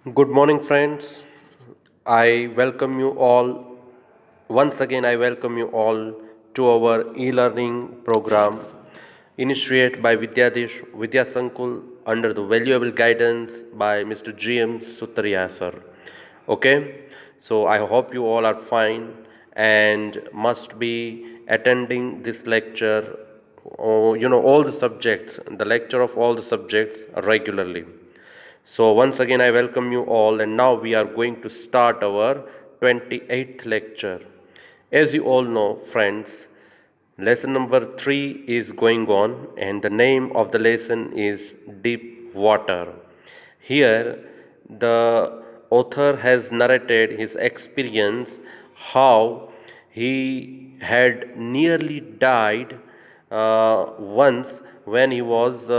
Good morning, friends. I welcome you all. Once again, I welcome you all to our e learning program initiated by Vidyadesh Vidya Sankul under the valuable guidance by Mr. GM Sutariya sir. Okay, so I hope you all are fine and must be attending this lecture, all the subjects, the lecture of all the subjects regularly. So, once again, I welcome you all, and now we are going to start our 28th lecture. As you all know, friends, lesson number 3 is going on, and the name of the lesson is Deep Water. Here, the author has narrated his experience how he had nearly died once when he was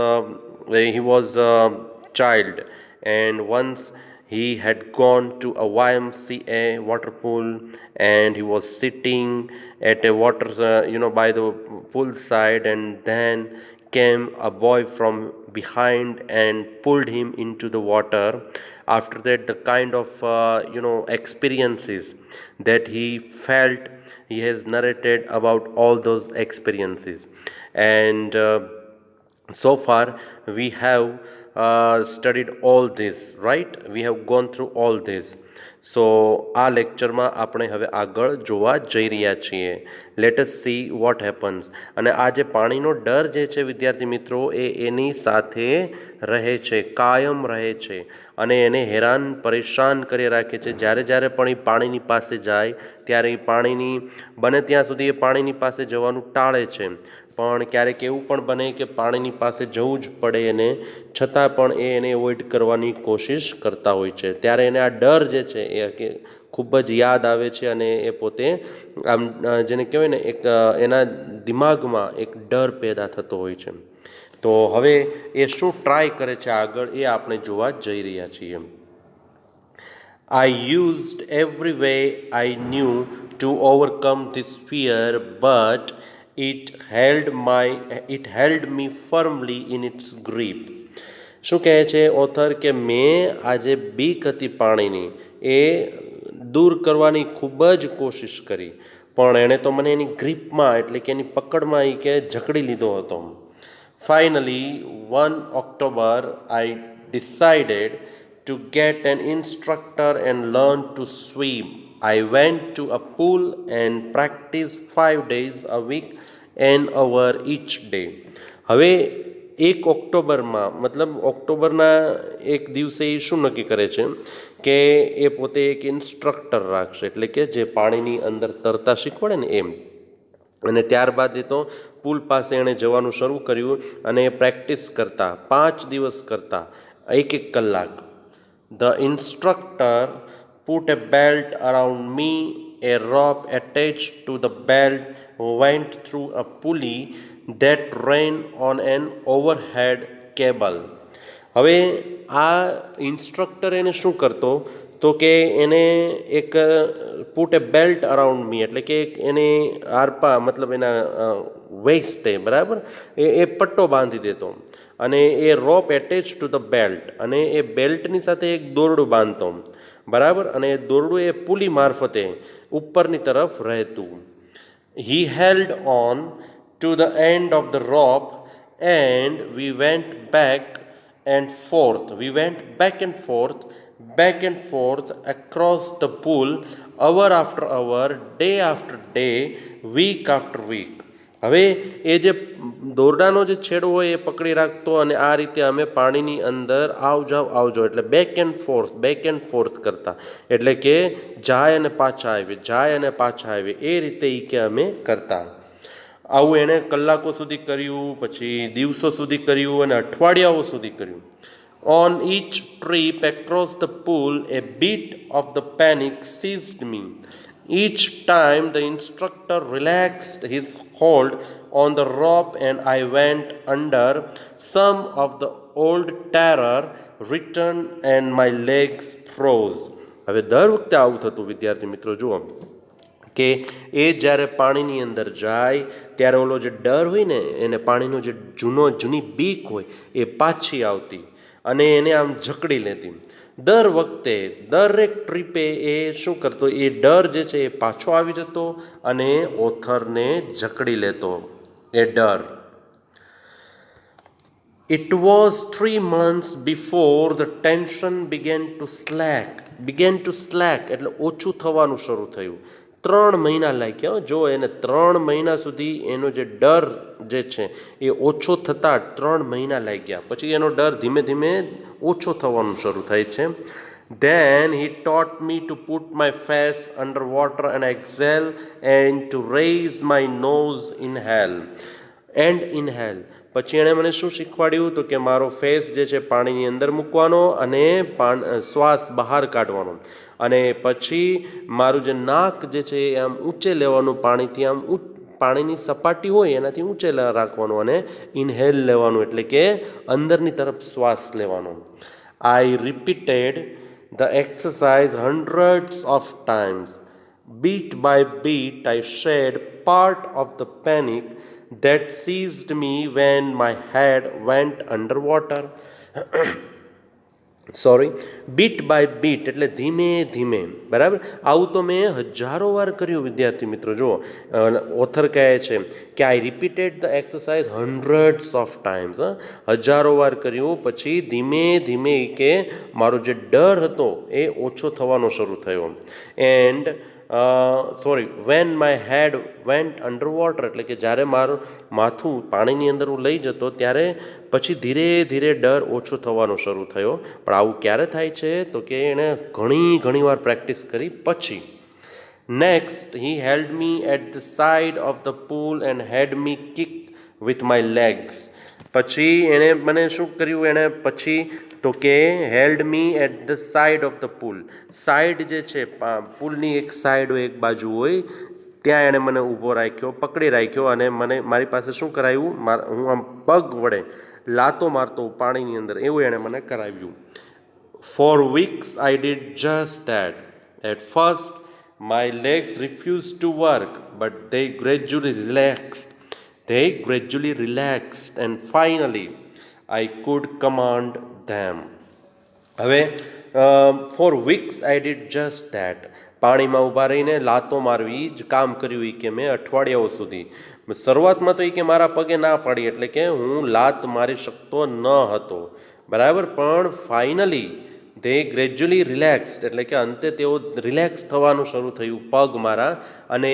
child, and once he had gone to a YMCA water pool, and he was sitting at a water by the pool side, and then came a boy from behind and pulled him into the water. After that, the kind of experiences that he felt, he has narrated about all those experiences. And so far we have studied all this, right? We have gone through all this. So આ લેક્ચરમાં આપણે હવે આગળ જોવા જઈ રહ્યા છીએ. Let S see what happens. અને આ જે પાણીનો ડર જે છે વિદ્યાર્થી મિત્રો, એ એની સાથે રહે છે, કાયમ રહે છે, અને એને હેરાન પરેશાન કરી રાખે છે. જ્યારે જ્યારે પણ એ પાણીની પાસે જાય ત્યારે એ પાણીની બને ત્યાં સુધી એ પાણીની પાસે જવાનું ટાળે છે. પણ ક્યારેક એવું પણ બને કે પાણીની પાસે જવું જ પડે એને, છતાં પણ એને એવોઇડ કરવાની કોશિશ કરતા હોય છે. ત્યારે એને આ ડર જે છે એ ખૂબ જ યાદ આવે છે, અને એ પોતે આમ જેને કહેવાય ને એક એના દિમાગમાં એક ડર પેદા થતો હોય છે. તો હવે એ શું ટ્રાય કરે છે આગળ, એ આપણે જોવા જઈ રહ્યા છીએ. I used every way I knew to overcome this fear, but it held me firmly in its grip. શું કહે છે ઓથર કે મેં આ જે બીક હતી પાણીની એ દૂર કરવાની ખૂબ જ કોશિશ કરી, પણ એણે તો મને એની ગ્રીપમાં એટલે કે એની પકડમાં એ કે જકડી લીધો હતો. Finally, one October, I decided to get an instructor and learn to swim. I went to a pool and practiced 5 days a week, an hour each day. હવે 1 ઓક્ટોબરમાં મતલબ ઓક્ટોબરના એક દિવસે એ શું નક્કી કરે છે કે એ પોતે એક ઇન્સ્ટ્રક્ટર રાખશે, એટલે કે જે પાણીની અંદર તરતા શીખવાડે ને એમ. અને ત્યારબાદ એ તો પુલ પાસે એણે જવાનું શરૂ કર્યું, અને એ પ્રેક્ટિસ કરતા 5 દિવસ કરતા 1 કલાક. The instructor put a belt around me. A rope attached to the belt went through a pulley that ran on an overhead cable. હવે આ ઇન્સ્ટ્રક્ટર એને શું કરતો તો કે એને એક પુટ એ બેલ્ટ અરાઉન્ડ મી, એટલે કે એને આરપા મતલબ એના વેસ્ટે બરાબર એ પટ્ટો બાંધી દેતો, અને એ રોપ એટેચ ટુ ધ બેલ્ટ, અને એ બેલ્ટની સાથે એક દોરડું બાંધતો બરાબર, અને એ દોરડું એ પુલી મારફતે ઉપરની તરફ રહેતું. He held on to the end of the rope, and we went back and forth. We went back and forth across the pool, hour after hour, day after day, week after week. હવે એ જે દોરડાનો જે છેડો હોય એ પકડી રાખતો, અને આ રીતે અમે પાણીની અંદર આવજો એટલે બેક એન્ડ ફોર્થ કરતા, એટલે કે જાય અને પાછા આવે એ રીતે એ કે અમે કરતા. આવું એણે કલાકો સુધી કર્યું, પછી દિવસો સુધી કર્યું, અને અઠવાડિયાઓ સુધી કર્યું. On each trip across the pool, a bit of the panic seized me. Each time the instructor relaxed his hold on the rope and I went under, some of the old terror returned and my legs froze. હવે દર વખતે આવું થતું વિદ્યાર્થી મિત્રો. જુઓ કે એ જ્યારે પાણીની અંદર જાય ત્યારે ઓલો જે ડર હોય ને, એને પાણીનો જે જૂની બીક હોય એ પાછી આવતી, અને એને આમ જકડી લેતી. દર વખતે દરેક ટ્રીપે એ શું કરતો, એ ડર જે છે એ પાછો આવી જતો અને ઓથરને જકડી લેતો એ ડર. It was 3 months before the tension began to slack. એટલે ઓછું થવાનું શરૂ થયું. 3 મહિના લાગ્યા. જો એને 3 મહિના સુધી એનો જે ડર જે છે એ ઓછો થતાં 3 મહિના લાગ્યા. પછી એનો ડર ધીમે ધીમે ઓછો થવાનું શરૂ થાય છે. Then he taught me to put my face under water and exhale, and to raise my nose inhale. પછી એણે મને શું શીખવાડ્યું, તો કે મારો ફેસ જે છે પાણીની અંદર મૂકવાનો અને શ્વાસ બહાર કાઢવાનો, અને પછી મારું જે નાક જે છે એ આમ ઊંચે લેવાનું, પાણીથી આમ પાણીની સપાટી હોય એનાથી ઊંચે રાખવાનું, અને ઇન્હેલ લેવાનું એટલે કે અંદરની તરફ શ્વાસ લેવાનો. I repeated the exercise hundreds of times. Beat by beat, I shed part of the panic that seized me when my head went underwater. Bit by bit એટલે ધીમે ધીમે. બરાબર, આવું તો મેં હજારો વાર કર્યું વિદ્યાર્થી મિત્રો. જુઓ, ઓથર કહે છે કે I repeated the exercise hundreds of times. હજારો વાર કર્યું, પછી ધીમે ધીમે કે મારો જે ડર હતો એ ઓછો થવાનો શરૂ થયો. And when my head went underwater એટલે કે જ્યારે મારું માથું પાણીની અંદર હું લઈ જતો ત્યારે પછી ધીરે ધીરે ડર ઓછો થવાનો શરૂ થયો. પણ આવું ક્યારે થાય છે, તો કે એણે ઘણી વાર પ્રેક્ટિસ કરી પછી. Next he held me at the side of the pool and had me kick with my legs. પછી એણે મને શું કર્યું, એણે પછી તો કે held me at the side of the pool. Side જે છે પુલની એક સાઇડ હોય, એક બાજુ હોય, ત્યાં એણે મને ઊભો રાખ્યો, પકડી રાખ્યો, અને મારી પાસે શું કરાવ્યું, હું આમ પગ વડે લાતો મારતો પાણીની અંદર, એવું એણે મને કરાવ્યું. For weeks I did just that. At first my legs refused to work, but they gradually relaxed and finally I could command them. હવે four weeks I did just that. પાણીમાં ઊભા રહીને લાતો મારવી જ કામ કર્યું એ કે મેં અઠવાડિયાઓ સુધી. શરૂઆતમાં તો એ કે મારા પગે ના પાડી, એટલે કે હું લાત મારી શકતો ન હતો. બરાબર, પણ ફાઇનલી દે ગ્રેજ્યુઅલી રિલેક્સ્ડ એટલે કે અંતે તેઓ રિલેક્સ થવાનું શરૂ થયું પગ મારા, અને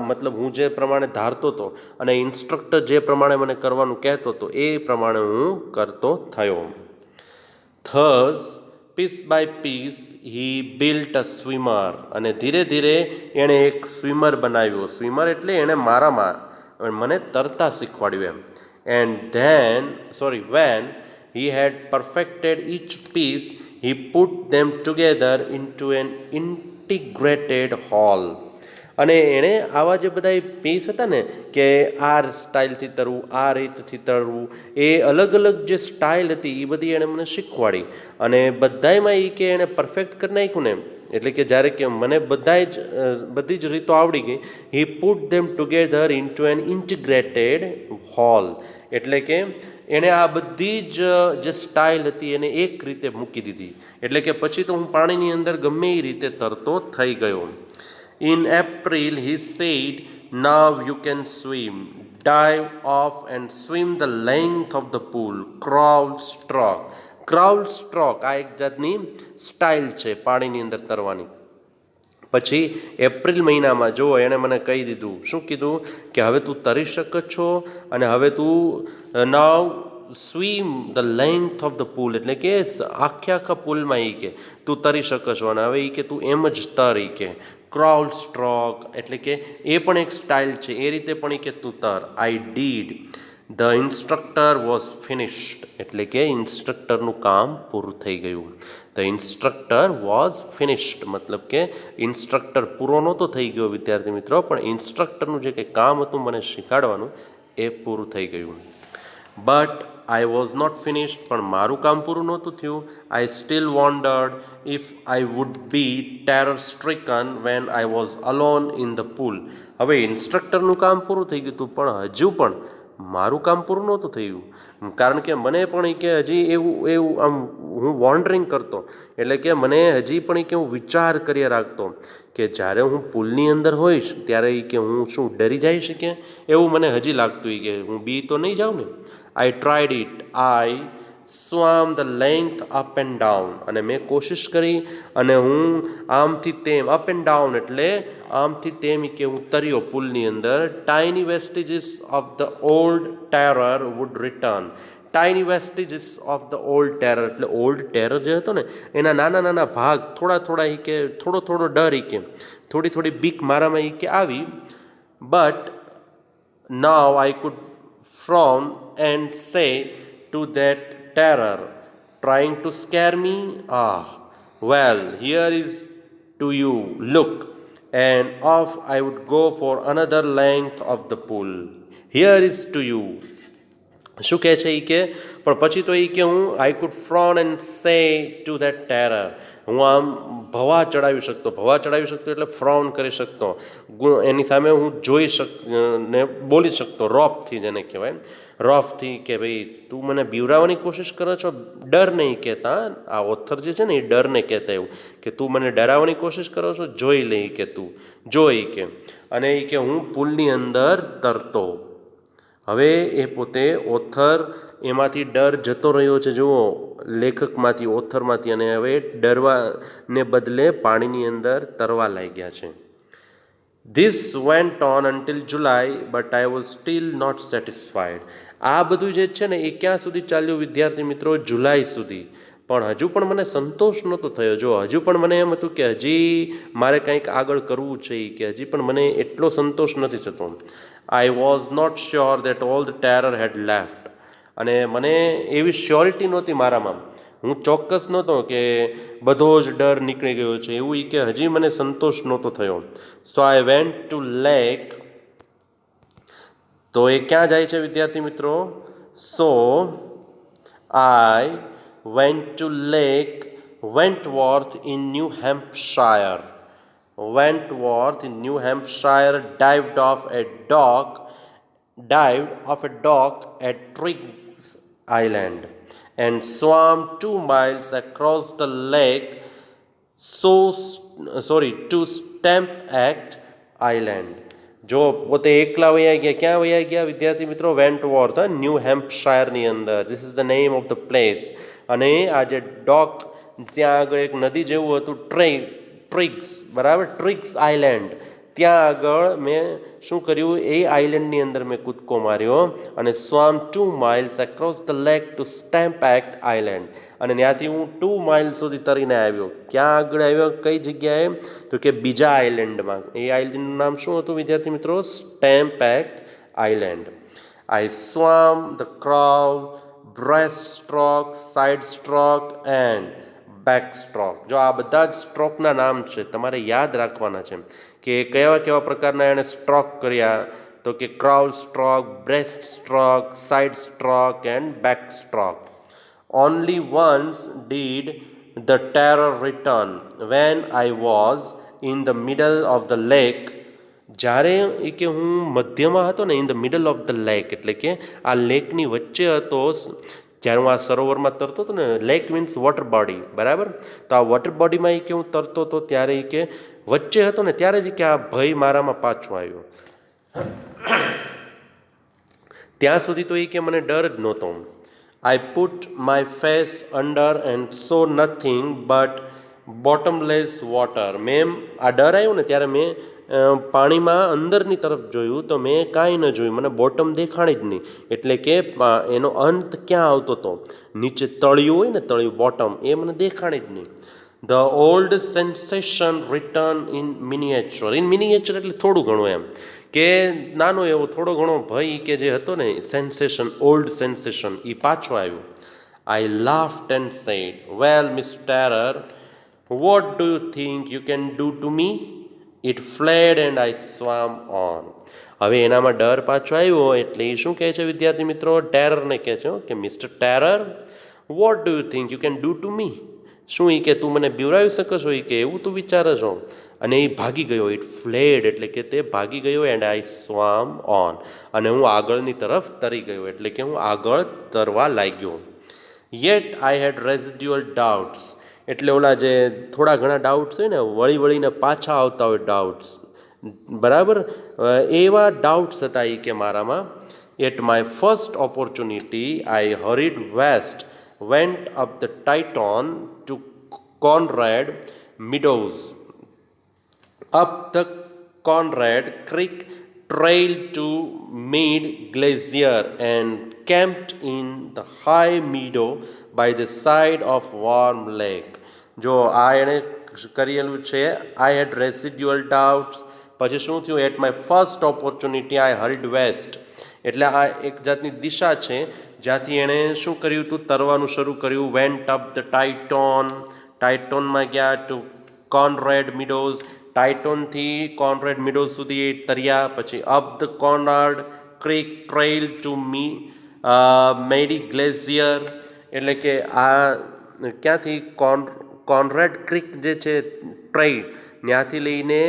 મતલબ હું જે પ્રમાણે ધારતો હતો અને ઇન્સ્ટ્રક્ટર જે પ્રમાણે મને કરવાનું કહેતો હતો એ પ્રમાણે હું કરતો થયો. Thus, piece by piece, he built a swimmer. અને ધીરે ધીરે એણે એક સ્વિમર બનાવ્યો. સ્વિમર એટલે એણે મને તરતા શીખવાડ્યું એમ. When he had perfected each piece, he put them together into an integrated whole. અને એણે આવા જે બધા પીસ હતા ને, કે આ સ્ટાઇલથી તરવું, આ રીતથી તરવું, એ અલગ અલગ જે સ્ટાઇલ હતી એ બધી એણે મને શીખવાડી, અને બધામાં એ કે એણે પરફેક્ટ કરી નાખ્યું ને. એટલે કે જ્યારે કે મને બધી જ રીતો આવડી ગઈ, he put them together into an integrated whole. એટલે કે એણે આ બધી જ જે સ્ટાઇલ હતી એને એક રીતે મૂકી દીધી. એટલે કે પછી તો હું પાણીની અંદર ગમે એ રીતે તરતો થઈ ગયો. In April, he said, "Now you can swim. Dive off and swim the length of the pool. Crawl stroke." Crawl stroke આ એક જાતની સ્ટાઇલ છે પાણીની અંદર તરવાની. પછી એપ્રિલ મહિનામાં જો એણે મને કહી દીધું, શું કીધું, કે હવે તું તરી શકે છો, અને હવે તું now swim the length of the pool, એટલે કે આખા પુલમાં એ કે તું તરી શકે છો, અને હવે એ કે તું એમ જ તર. એ કે ક્રાઉલ સ્ટ્રોક એટલે કે એ પણ એક સ્ટાઇલ છે, એ રીતે પણ એ કે તું તર. I did. The instructor was finished એટલે કે ઇન્સ્ટ્રક્ટરનું કામ પૂરું થઈ ગયું. ધ ઇન્સ્ટ્રક્ટર વોઝ ફિનિશ્ડ મતલબ કે ઇન્સ્ટ્રક્ટર પૂરો નહોતો થઈ ગયો વિદ્યાર્થી મિત્રો, પણ ઇન્સ્ટ્રક્ટરનું જે કંઈ કામ હતું મને શીખવાડવાનું એ પૂરું થઈ ગયું. But I was not finished પણ મારું કામ પૂરું નહોતું થયું. I still wondered if I would be terror stricken when I was alone in the pool. હવે ઇન્સ્ટ્રક્ટરનું કામ પૂરું થઈ ગયું હતું, પણ હજુ પણ મારું કામ પૂરું નહોતું થયું, કારણ કે મને પણ કે હજી એવું એવું આમ હું વોન્ડરિંગ કરતો, એટલે કે મને હજી પણ કે હું વિચાર કર્યા રાખતો કે જ્યારે હું પુલની અંદર હોઈશ ત્યારે કે હું શું ડરી જઈશ કે એવું મને હજી લાગતું કે હું બી તો નહીં જાઉં ને. I tried it, I swam the length up and down, અને મેં કોશિશ કરી અને હું આમથી તેમ અપ એન્ડ ડાઉન એટલે આમથી તેમ કે હું તર્યો પુલની અંદર. Tiny vestiges of the old terror would return. Tiny vestiges of the old terror એટલે ઓલ્ડ ટેરર જે હતો ને એના નાના નાના ભાગ, થોડા થોડા કે થોડો થોડો ડર કે થોડી થોડી બીક મારામાં કે આવી. But now I could from and say to that terror trying to scare me, well, here is to you, look, and off I would go for another length of the pool. Here is to you. શું કહે છે એ કે પણ પછી તો એ કે હું I could frown and say to that terror, હું આમ ભવા ચડાવી શકતો એટલે ફ્રોન કરી શકતો, એની સામે હું જોઈ ને બોલી શકતો રોફથી, જેને કહેવાય રોફથી કે ભાઈ તું મને બીવરાવવાની કોશિશ કરો છો, ડર નહીં કહેતા, આ ઓથર જે છે ને એ ડરને કહેતા એવું કે તું મને ડરાવવાની કોશિશ કરો છો, જોઈ લઈ કે તું જોઈ કે, અને એ કે હું પુલની અંદર તરતો. હવે એ પોતે ઓથર એમાંથી ડર જતો રહ્યો છે, જુઓ, લેખકમાંથી ઓથરમાંથી, અને હવે ડરવાને બદલે પાણીની અંદર તરવા લાગ્યા છે. This went on until July but I was still not satisfied. આ બધું જે છે ને એ ક્યાં સુધી ચાલ્યું વિદ્યાર્થી મિત્રો? જુલાઈ સુધી. પણ હજુ પણ મને સંતોષ નહોતો થયો. જો હજુ પણ મને એમ હતું કે હજી મારે કંઈક આગળ કરવું છે, કે હજી પણ મને એટલો સંતોષ નથી થતો. I was not sure that all the terror had left. અને મને એવી શ્યોરિટી નહોતી મારામાં, હું ચોક્કસ નહોતો કે બધો જ ડર નીકળી ગયો છે એવું, કે હજી મને સંતોષ નહોતો થયો. So I went to lake. તો એ ક્યાં જાય છે વિદ્યાર્થી મિત્રો? So I went to lake Wentworth in New Hampshire. Wentworth in New Hampshire dived off a dock at Triggs Island and swam 2 miles across the lake to Stamp Act Island. જો પોતે એકલા વયા ગયા, ક્યાં વયા ગયા વિદ્યાર્થી મિત્રો? વેન્ટવોર્થ, ન્યૂ હેમ્પશાયરની અંદર. This is the name of the place. અને આ જે ડોક, ત્યાં આગળ એક નદી જેવું હતું, ટ્રિગ્સ, બરાબર, ટ્રિગ્સ આઇલેન્ડ, ત્યાં આગળ મેં શું કર્યું? એ આઇલેન્ડની અંદર મેં કૂદકો માર્યો અને swam 2 miles across the lake to stamp act island. અને ત્યાંથી હું 2 miles સુધી તરીને આવ્યો. ક્યાં આગળ આવ્યો? કઈ જગ્યાએ? તો કે બીજા આઇલેન્ડમાં. એ આઇલેન્ડનું નામ શું હતું વિદ્યાર્થી મિત્રો? Stamp act Island. I swam the crawl, breast stroke, side stroke and back stroke. જો આ બધા જ સ્ટ્રોકના નામ છે, તમારે યાદ રાખવાના છે કે કેવા કેવા પ્રકારના એણે સ્ટ્રોક કર્યા. તો કે crowd stroke, breast stroke, side stroke and back stroke. Only once did the terror return van I was in the middle of the lake. જ્યારે એ કે હું મધ્યમાં હતો ને, in the middle of the lake એટલે કે આ લેકની વચ્ચે હતો, જ્યારે હું આ સરોવરમાં તરતો હતો ને, લેક મીન્સ વોટર બોડી, બરાબર, તો આ વોટર બોડીમાં એ કે હું તરતો હતો ત્યારે એ કે વચ્ચે હતો ને, ત્યારે જ કે આ ભય મારામાં પાછો આવ્યો. ત્યાં સુધી તો એ કે મને ડર જ નહોતો. I put my face under and saw nothing but bottomless water. મેં આ ડર આવ્યો ને ત્યારે મેં પાણીમાં અંદરની તરફ જોયું તો મેં કાંઈ ન જોયું, મને બોટમ દેખાણી જ નહીં. એટલે કે એનો અંત ક્યાં આવતો હતો? નીચે તળિયું હોય ને, તળિયું, બોટમ, એ મને દેખાણી જ નહીં. The old sensation return in miniature. In miniature એટલે થોડું ઘણું, એમ કે નાનો એવો થોડો ઘણો ભય કે જે હતો ને, સેન્સેશન, ઓલ્ડ સેન્સેશન, એ પાછો આવ્યો. I laughed and said, well miss terror, what do you think you can do to me? It fled and I swam on. હવે એનામાં ડર પાછો આવ્યો એટલે એ શું કહે છે વિદ્યાર્થી મિત્રો? ટેરરને કહે છે કે mister terror, what do you think you can do to મી? શું એ કે તું મને બીવરાવી શકો છો? એ કે એવું તું વિચારે છો? અને એ ભાગી ગયો. ઇટ ફ્લેડ એટલે કે તે ભાગી ગયો. એન્ડ આઈ સ્વામ ઓન, અને હું આગળની તરફ તરી ગયો એટલે કે હું આગળ તરવા લાગ્યો. યેટ આઈ હેડ રેઝિડ્યુઅલ ડાઉટ્સ, એટલે ઓલા જે થોડા ઘણા ડાઉટ્સ હોય ને, વળી વળીને પાછા આવતા હોય ડાઉટ્સ, બરાબર, એવા ડાઉટ્સ હતા એ કે મારામાં. At my first opportunity I hurried west, went up the Tieton to Conrad Meadows, up the Conrad Creek trail to Mead Glacier, and camped in the high meadow by the side of warm lake. જો આ એણે કરેલું છે. આઈ હેડ residual doubts, પછી શું થયું? At my first opportunity I hurried west, એટલે આ એક જાતની દિશા છે જ્યાંથી એણે શું કર્યું હતું? તરવાનું શરૂ કર્યું. વેન્ટ અપ ધ ટાઇટોન, ટાઇટોનમાં ગયા. ટુ કોનરેડ મિડોઝ, ટાઇટોનથી કોનરેડ મિડોઝ સુધી તર્યા. પછી up the Conrad Creek Trail to Meade Glacier, એટલે કે આ ક્યાંથી કોનરેડ ક્રીક જે છે ટ્રેઇલ, ત્યાંથી લઈને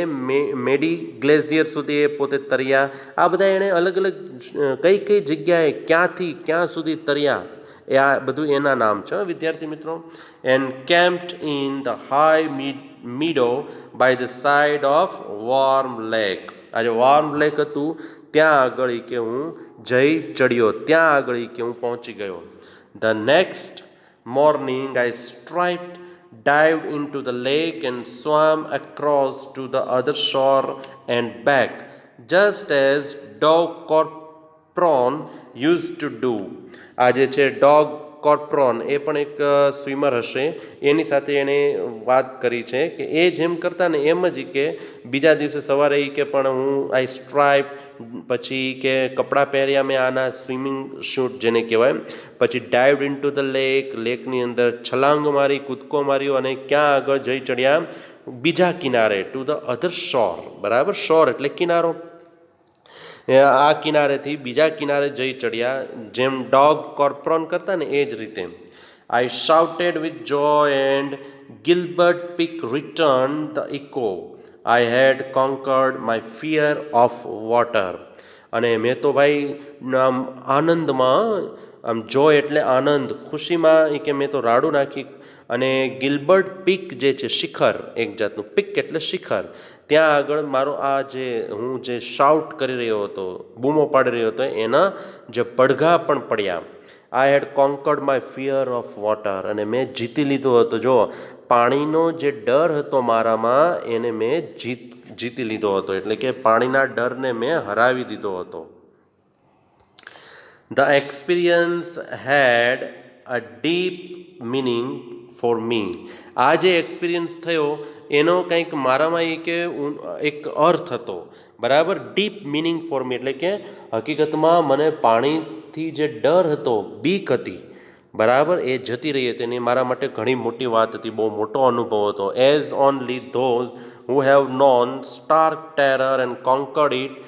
મેડી ગ્લેશિયર સુધી એ પોતે તર્યા. આ બધા એણે અલગ અલગ કઈ કઈ જગ્યાએ ક્યાંથી ક્યાં સુધી તર્યા, એ આ બધું એના નામ છે વિદ્યાર્થી મિત્રો. And camped in the high meadow by the side of Warm Lake, આ જે વોર્મ લેક હતું ત્યાં આગળ કે હું જઈ ચડ્યો, ત્યાં આગળ કે હું પહોંચી ગયો. The next morning I stripped, dived into the lake and swam across to the other shore and back, just as dog Corpron used to do. આ જે છે ડોગ કોર્પ્રોન, એ પણ એક સ્વિમર હશે. એની સાથે એણે વાત કરી છે કે એ જેમ કરતા ને એમ જ કે બીજા દિવસે સવારે એ કે પણ હું આઈ સ્ટ્રાઇપ, પછી કે કપડાં પહેર્યા મેં આના સ્વિમિંગ શૂટ જેને કહેવાય, પછી ડાઇવડ ઇન ટુ ધ લેક, લેકની અંદર છલાંગ મારી, કૂદકો માર્યો, અને ક્યાં આગળ જઈ ચડ્યા? બીજા કિનારે, ટુ ધ અધર શોર, બરાબર, શોર એટલે કિનારો, આ કિનારેથી બીજા કિનારે જઈ ચડ્યા, જેમ ડોગ કોર્પ્રોન કરતા ને એ જ રીતે. I shouted with joy and Gilbert Peak return the echo, I had conquered my fear of water. અને મેં તો ભાઈ આમ આનંદમાં, આમ જોય એટલે આનંદ, ખુશીમાં એ કે મેં તો રાડું નાખી. અને ગિલ્બર્ટ પીક જે છે શિખર, એક જાતનું પીક એટલે શિખર, ત્યાં આગળ મારો આ જે હું જે શાઉટ કરી રહ્યો હતો, બૂમો પાડી રહ્યો હતો, એના જે પડઘા પણ પડ્યા. આઈ had conquered my fear of water, અને મેં જીતી લીધો હતો. જો પાણીનો જે ડર હતો મારામાં, એને મેં જીતી લીધો હતો, એટલે કે પાણીના ડરને મેં હરાવી દીધો હતો. The experience had a deep meaning for me, આ જે એક્સપિરિયન્સ થયો એનો કંઈક મારામાં એ કે એક અર્થ હતો, બરાબર, ડીપ મિનિંગ ફોર મી, એટલે કે હકીકતમાં મને પાણીથી જે ડર હતો, બીક હતી, બરાબર, એ જતી રહી હતી. એની મારા માટે ઘણી મોટી વાત હતી, બહુ મોટો અનુભવ હતો. As only those who have known stark terror and conquered it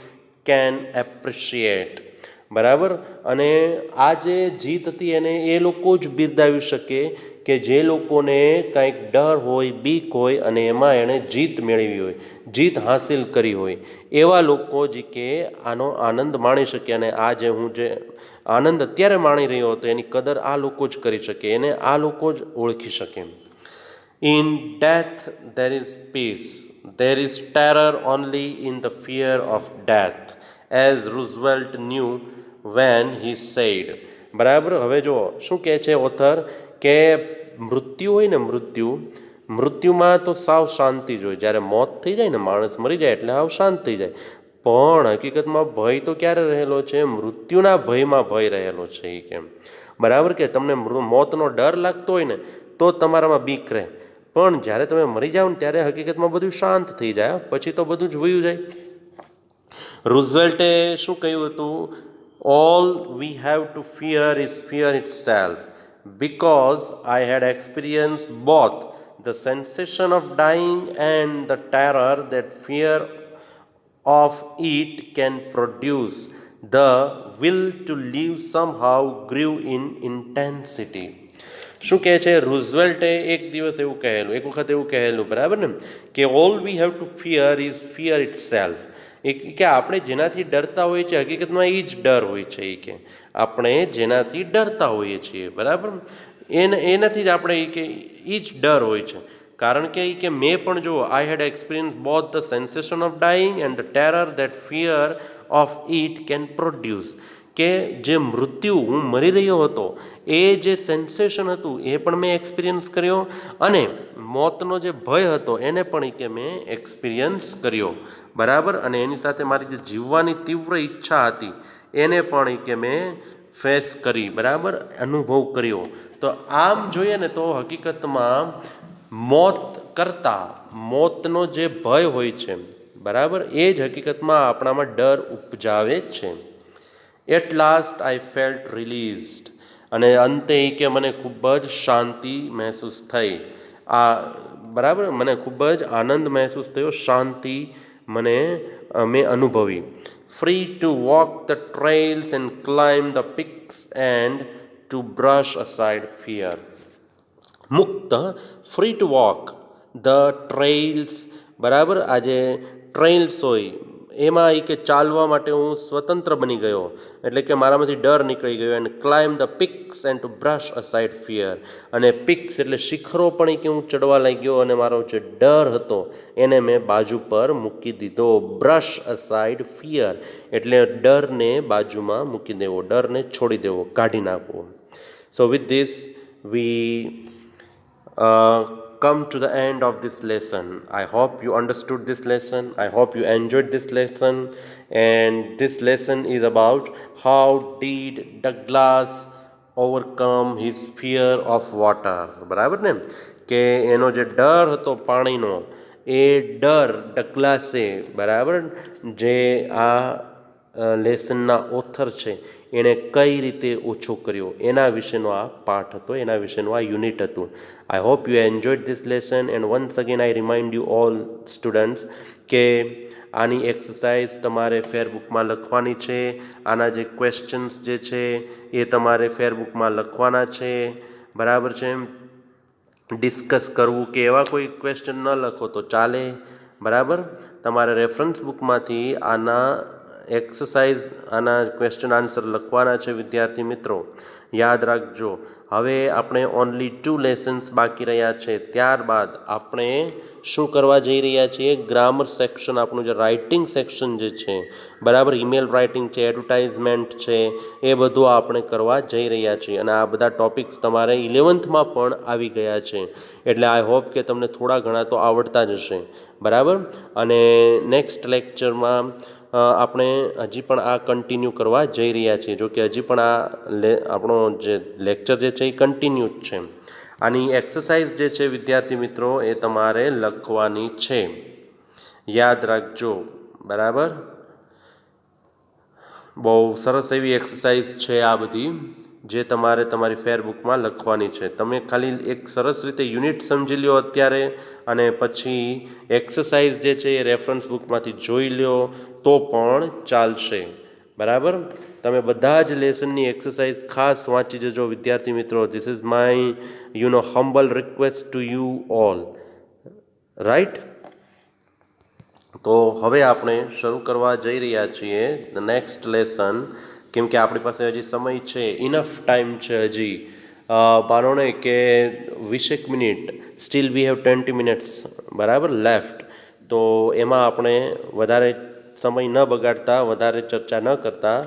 can appreciate, બરાબર. અને આ જે જીત હતી એને એ લોકો જ બિરદાવી શકે કે જે લોકોને કંઈક ડર હોય, બીક હોય, અને એમાં એણે જીત મેળવી હોય, જીત હાંસિલ કરી હોય, એવા લોકો જ કે આનો આનંદ માણી શકે. અને આ જે હું જે આનંદ અત્યારે માણી રહ્યો હતો એની કદર આ લોકો જ કરી શકે, એને આ લોકો જ ઓળખી શકે. In death there is peace, there is terror only in the fear of death, as Roosevelt knew when he said, બરાબર. હવે જો શું કહે છે ઓથર, કે મૃત્યુ હોય ને, મૃત્યુમાં તો સાવ શાંતિ જ હોય. જ્યારે મોત થઈ જાય ને, માણસ મરી જાય એટલે સાવ શાંત થઈ જાય. પણ હકીકતમાં ભય તો ક્યારે રહેલો છે? મૃત્યુના ભયમાં ભય રહેલો છે એ કેમ, બરાબર, કે તમને મોતનો ડર લાગતો હોય ને તો તમારામાં બીક રહે, પણ જ્યારે તમે મરી જાઓ ને ત્યારે હકીકતમાં બધું શાંત થઈ જાય, પછી તો બધું જ વયું જાય. રૂઝવેલ્ટે શું કહ્યું હતું? All we have to fear is fear it self, because I had experienced both the sensation of dying and the terror that fear of it can produce. The will to live somehow grew in intensity. શું કહે છે? રૂઝવેલ્ટે એક દિવસ એવું કહેલું, એક વખત એવું કહેલું, બરાબર ને, કે all we have to fear is fear it self. કે આપણે જેનાથી ડરતા હોઈએ છીએ હકીકતમાં એ જ ડર હોય છે. એ કે આપણે જેનાથી ડરતા હોઈએ છીએ, બરાબર, એનાથી જ આપણે કે એ જ ડર હોય છે. કારણ કે મેં પણ જુઓ, I had experienced both the sensation of dying and the terror that fear of it can produce. કે જે મૃત્યુ, હું મરી રહ્યો હતો, એ જે સેન્સેશન હતું એ પણ મેં એક્સપિરિયન્સ કર્યો, અને મોતનો જે ભય હતો એને પણ કે મેં એક્સપિરિયન્સ કર્યો, બરાબર. અને એની સાથે મારી જે જીવવાની તીવ્ર ઈચ્છા હતી એને પણ કે મેં ફેસ કરી, બરાબર, અનુભવ કર્યો. તો આમ જોઈએ ને તો હકીકતમાં મોતનો જે ભય હોય છે, બરાબર, એ જ હકીકતમાં આપણામાં ડર ઉપજાવે છે. At last I felt released. અને અંતે કે મને ખૂબ જ શાંતિ મહેસૂસ થઈ. આ બરાબર, મને ખૂબ જ આનંદ મહેસૂસ થયો, શાંતિ મેં અનુભવી. Free to walk the trails and climb the peaks and to brush aside fear. મુક્ત, free to walk the trails, બરાબર, આ જે ટ્રેલ્સ હોય એમાં કે ચાલવા માટે હું સ્વતંત્ર બની ગયો, એટલે કે મારામાંથી ડર નીકળી ગયો. And climb the peaks and to brush aside fear. અને પિક્સ એટલે શિખરો પણ કે હું ચડવા લાગ્યો, અને મારો જે ડર હતો એને મેં બાજુ પર મૂકી દીધો. બ્રશ અસાઇડ ફિયર એટલે ડરને બાજુમાં મૂકી દેવો, ડરને છોડી દેવો, કાઢી નાખવો. સો with this we come to the end of this lesson. I hope you understood this lesson. I hope you enjoyed this lesson. And this lesson is about how did Douglas overcome his fear of water. બરાબર ને, કે એનો જે ડર હતો પાણીનો, એ ડર ડગલાસે, બરાબર, જે આ લેસનના ઓથર છે એણે કઈ રીતે ઓછો કર્યો એના વિશેનો આ પાઠ હતો, એના વિશેનું આ યુનિટ હતું. આઈ hope you enjoyed this lesson. And once again I remind you all students કે આની એક્સરસાઇઝ તમારે ફેરબુકમાં લખવાની છે. આના જે ક્વેશ્ચન્સ જે છે એ તમારે ફેરબુકમાં લખવાના છે, બરાબર છે. ડિસ્કસ કરવું કે એવા કોઈ ક્વેશ્ચન ન લખો તો ચાલે, બરાબર. તમારે રેફરન્સ બુકમાંથી આના એક્સરસાઇઝ, આના ક્વેશ્ચન આન્સર લખવાના છે વિદ્યાર્થી મિત્રો. યાદ રાખજો, હવે આપણે ઓનલી 2 લેસન્સ બાકી રહ્યા છે. ત્યારબાદ આપણે શું કરવા જઈ રહ્યા છીએ? ગ્રામર સેક્શન, આપણું જે રાઇટિંગ સેક્શન જે છે, બરાબર, ઈમેલ રાઇટિંગ છે, એડવર્ટાઇઝમેન્ટ છે, એ બધું આપણે કરવા જઈ રહ્યા છીએ. અને આ બધા ટોપિક્સ તમારે 11થમાં પણ આવી ગયા છે, એટલે આઈ હોપ કે તમને થોડા ઘણા તો આવડતા જ હશે, બરાબર. અને નેક્સ્ટ લેક્ચરમાં આપણે હજી પણ આ કન્ટિન્યુ કરવા જઈ રહ્યા છીએ. જો કે હજી પણ આપણો જે લેક્ચર જે છે એ કન્ટિન્યુ જ છે. આની એક્સરસાઇઝ જે છે વિદ્યાર્થી મિત્રો એ તમારે લખવાની છે, યાદ રાખજો, બરાબર. બહુ સરસ એવી એક્સરસાઇઝ છે આ બધી, જે તમારે તમારી ફેરબુકમાં લખવાની છે. તમે ખાલી એક સરસ રીતે યુનિટ સમજી લો અત્યારે, અને પછી એક્સરસાઇઝ જે છે એ રેફરન્સ બુકમાંથી જોઈ લો તો પણ ચાલશે, બરાબર. તમે બધા જ લેસનની એક્સરસાઇઝ ખાસ વાંચી જજો વિદ્યાર્થી મિત્રો. This is my humble request to you all, right. તો હવે આપણે શરૂ કરવા જઈ રહ્યા છીએ ધ નેક્સ્ટ લેસન. કેમ કે આપણી પાસે હજી સમય છે, ઇનફ ટાઈમ છે હજી. માનો ને કે 20 minute, steel we have 20 minutes, બરાબર, લેફ્ટ. તો એમાં આપણે વધારે સમય ન બગાડતા, વધારે ચર્ચા ન કરતા,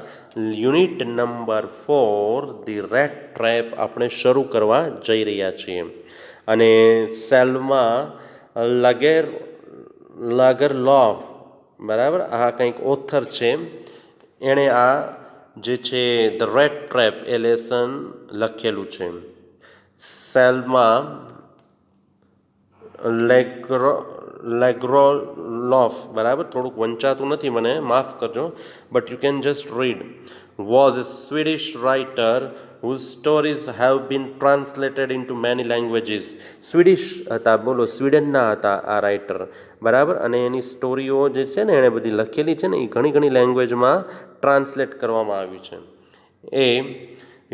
unit number 4 the rate trap આપણે શરૂ કરવા જઈ રહ્યા છીએ. અને સેલ્વમાં લાગરલોફ, બરાબર, આ કંઈક ઓથર છે, એણે આ જે છે the rate trap A lesson લખેલું છે. સેલ્વમાં લેગ્રોલોફ, બરાબર, થોડુંક વંચાતું નથી, મને માફ કરજો, but you can just read. Was a Swedish writer whose stories have been translated into many languages. Swedish હતા, બોલો, સ્વીડનના હતા આ રાઇટર, બરાબર. અને એની સ્ટોરીઓ જે છે ને એણે બધી લખેલી છે ને એ ઘણી લેંગ્વેજમાં ટ્રાન્સલેટ કરવામાં આવી છે. એ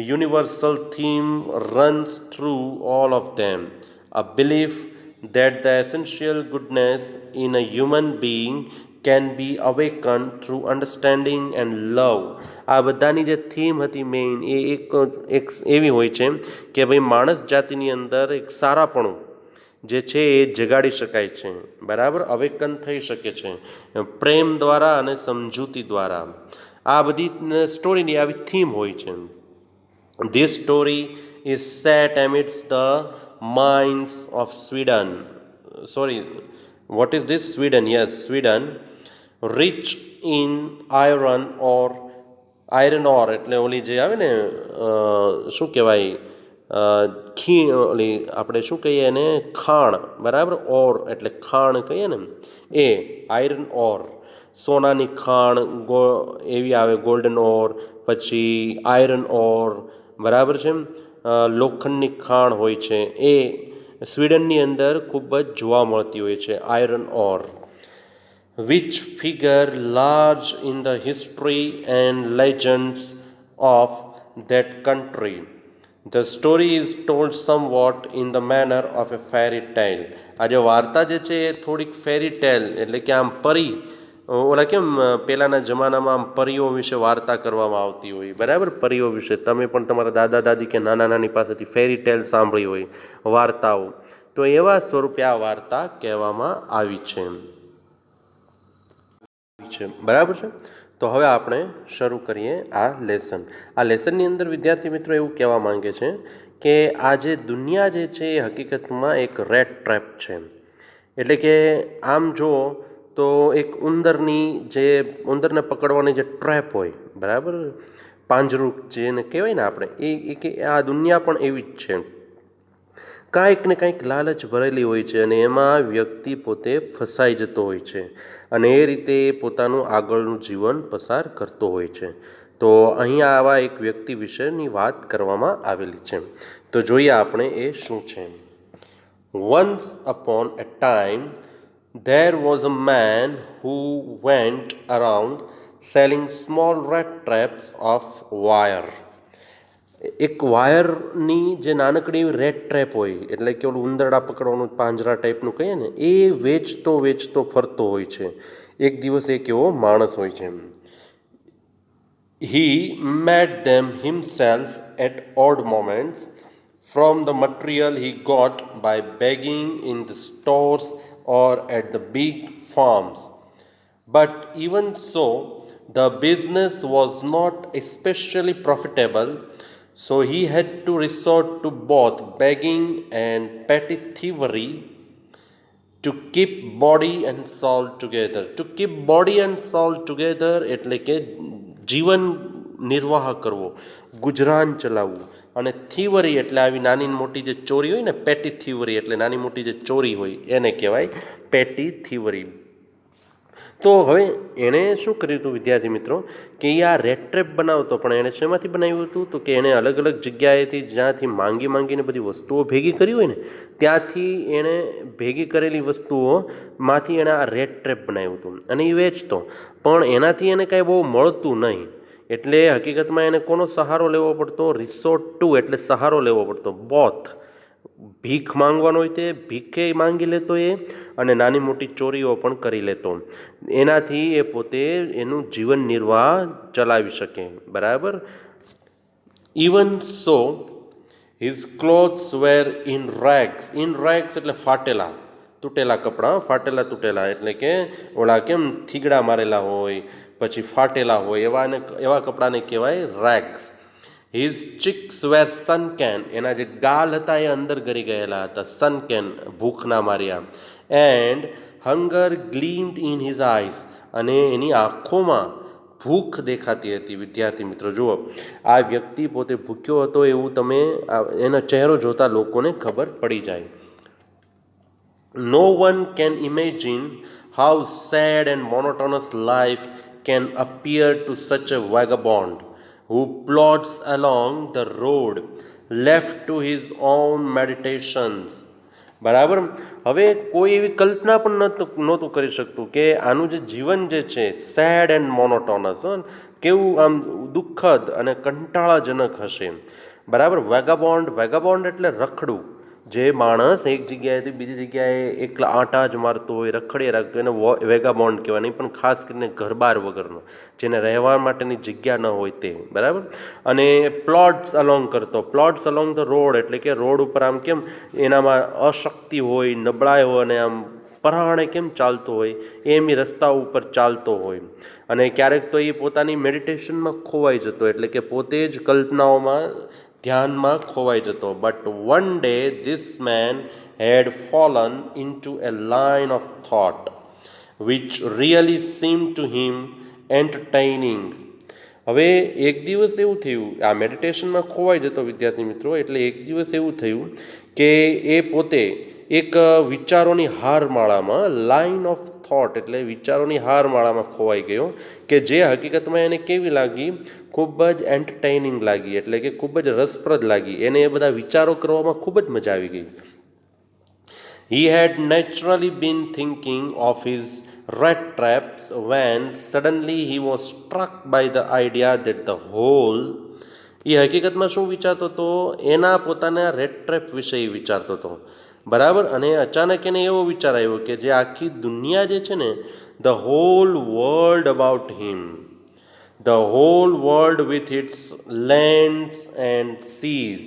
universal theme runs through all of them, a belief that the essential goodness in a human being can be awakened through understanding and love. આ બધાની જે થીમ હતી મેઇન એ એક એવી હોય છે કે ભાઈ માણસ જાતિની અંદર એક સારાપણું જે છે એ જગાડી શકાય છે, બરાબર, અવેકન થઈ શકે છે પ્રેમ દ્વારા અને સમજૂતી દ્વારા. આ બધી સ્ટોરીની આવી થીમ હોય છે. This story is set amidst the mines of Sweden. Sorry, what is this? Sweden, yes, Sweden. Rich in iron ore એટલે ઓલી જે આવે ને શું કહેવાય ઓલી આપણે શું કહીએ એને ખાણ, બરાબર, ઓર એટલે ખાણ કહીએ ને એ આયરન ઓર, સોનાની ખાણ એવી આવે, ગોલ્ડન ઓર, પછી આયરન ઓર, બરાબર છે, લોખંડની ખાણ હોય છે એ સ્વીડનની અંદર ખૂબ જ જોવા મળતી હોય છે, iron or, which figure large in the history and legends of that country. The story is told somewhat in the manner of a fairy tale. આ જે વાર્તા જે છે એ થોડીક ફેરી ટેલ એટલે કે આમ પરી, ઓલા કેમ પહેલાંના જમાનામાં આમ પરીઓ વિશે વાર્તા કરવામાં આવતી હોય, બરાબર, પરીઓ વિશે તમે પણ તમારા દાદા દાદી કે નાના નાની પાસેથી ફેરી ટેલ સાંભળી હોય, વાર્તાઓ, તો એવા સ્વરૂપે આ વાર્તા કહેવામાં આવી છે, બરાબર છે. તો હવે આપણે શરૂ કરીએ આ લેસન. આ લેસનની અંદર વિદ્યાર્થી મિત્રો એવું કહેવા માંગે છે કે આ જે દુનિયા જે છે એ હકીકતમાં એક રેટ ટ્રેપ છે. એટલે કે આમ જુઓ તો એક ઉંદરને પકડવાની જે ટ્રેપ હોય, બરાબર, પાંજરું જેને કહેવાય ને આપણે, એ કે આ દુનિયા પણ એવી જ છે. કાંઈક ને કાંઈક લાલચ ભરેલી હોય છે અને એમાં વ્યક્તિ પોતે ફસાઈ જતો હોય છે અને એ રીતે પોતાનું આગળનું જીવન પસાર કરતો હોય છે. તો અહીંયા આવા એક વ્યક્તિ વિશેની વાત કરવામાં આવેલી છે. તો જોઈએ આપણે એ શું છે. Once upon a time there was a man who went around selling small rat traps of wire. એક વાયરની જે નાનકડી રેટ ટ્રેપ હોય એટલે કે ઓલું ઉંદરડા પકડવાનું પાંજરા ટાઈપનું કહીએ ને એ વેચતો ફરતો હોય છે. એક દિવસ એક એવો માણસ હોય છે. He made them himself at odd moments from the material he got by begging in the stores or at the big farms. But even so, the business was not especially profitable, so he had to resort to both begging and petty thievery to keep body and soul together. To keep body and soul together એટલે કે જીવન નિર્વાહ કરવો, ગુજરાન ચલાવવું. અને થીવરી એટલે આવી નાની મોટી જે ચોરી હોય ને, પેટી થીવરી એટલે નાની મોટી જે ચોરી હોય એને કહેવાય પેટી થીવરી. તો હવે એણે શું કર્યું હતું વિદ્યાર્થી મિત્રો કે એ આ રેટ ટ્રેપ બનાવતો, પણ એણે શેમાંથી બનાવ્યું હતું તો કે એણે અલગ અલગ જગ્યાએથી જ્યાંથી માંગીને બધી વસ્તુઓ ભેગી કરી હોય ને ત્યાંથી એણે ભેગી કરેલી વસ્તુઓમાંથી એણે આ રેટ ટ્રેપ બનાવ્યું હતું અને એ વેચતો. પણ એનાથી એને કાંઈ બહુ મળતું નહીં, એટલે હકીકતમાં એને કોનો સહારો લેવો પડતો? રિસોર્ટ ટુ એટલે સહારો લેવો પડતો, બોથ. ભીખ માંગવાનો હોય તે ભીખે માંગી લેતો એ, અને નાની મોટી ચોરીઓ પણ કરી લેતો. એનાથી એ પોતે એનું જીવન નિર્વાહ ચલાવી શકે, બરાબર. Even so his clothes were in rags. In rags એટલે ફાટેલા તૂટેલા કપડાં, ફાટેલા તૂટેલા એટલે કે ઓલા કેમ થીગડા મારેલા હોય પછી ફાટેલા હોય એવા કપડાને કહેવાય રેગ્સ. હિઝ ચીક્સ વેર સનકેન. એના જે ગાલ હતા એ અંદર ગરી ગયેલા હતા, સનકેન, ભૂખના માર્યા. And hunger gleamed in his eyes. અને એની આંખોમાં ભૂખ દેખાતી હતી. વિદ્યાર્થી મિત્રો જુઓ, આ વ્યક્તિ પોતે ભૂખ્યો હતો એવું તમે એનો ચહેરો જોતા લોકોને ખબર પડી જાય. No one can imagine how sad and monotonous life can appear to such a vagabond who plods along the road left to his own meditations. બરાબર. હવે કોઈ એવી કલ્પના પણ નહોતું કરી શકતું કે આનું જે જીવન જે છે સેડ એન્ડ મોનોટોનસ, કેવું આમ દુઃખદ અને કંટાળાજનક હશે. બરાબર. વેગાબોન્ડ એટલે રખડવું. જે માણસ એક જગ્યાએથી બીજી જગ્યાએ એકલા આંટા જ મારતો હોય, રખડે રાખતો એને વેગાબોન્ડ કહેવાય. નહીં પણ ખાસ કરીને ઘરબાર વગરનો, જેને રહેવા માટેની જગ્યા ન હોય તે. બરાબર. અને પ્લોટ્સ અલોંગ કરતો. પ્લોટ્સ અલોંગ ધ રોડ એટલે કે રોડ ઉપર આમ કેમ એનામાં અશક્તિ હોય, નબળાઈ હોય અને આમ પરાણે કેમ ચાલતો હોય એમ એ રસ્તા ઉપર ચાલતો હોય. અને ક્યારેક તો એ પોતાની મેડિટેશનમાં ખોવાઈ જતો, એટલે કે પોતે જ કલ્પનાઓમાં, ધ્યાનમાં ખોવાઈ જતો. But one day this man had fallen into a line of thought which really seemed to him entertaining. હવે એક દિવસ એવું થયું, આ મેડિટેશનમાં ખોવાઈ જતો વિદ્યાર્થી મિત્રો, એટલે એક દિવસ એવું થયું કે એ પોતે એક વિચારોની હારમાળામાં, લાઇન ઓફ થોટ એટલે વિચારોની હારમાળામાં ખોવાઈ ગયો, કે જે હકીકતમાં એને કેવી લાગી, ખૂબ જ એન્ટરટેનિંગ લાગી, એટલે કે ખૂબ જ રસપ્રદ લાગી. એને એ બધા વિચારો કરવામાં ખૂબ જ મજા આવી ગઈ. He had naturally been thinking of his rat traps when suddenly he was struck by the idea that the whole, એ હકીકતમાં શું વિચારતો હતો, એના પોતાના રેટ ટ્રેપ વિશે વિચારતો હતો. બરાબર. અને અચાનક એને એવો વિચાર આવ્યો કે જે આખી દુનિયા જે છે ને, the hall world about him, the whole world with its lands and seas,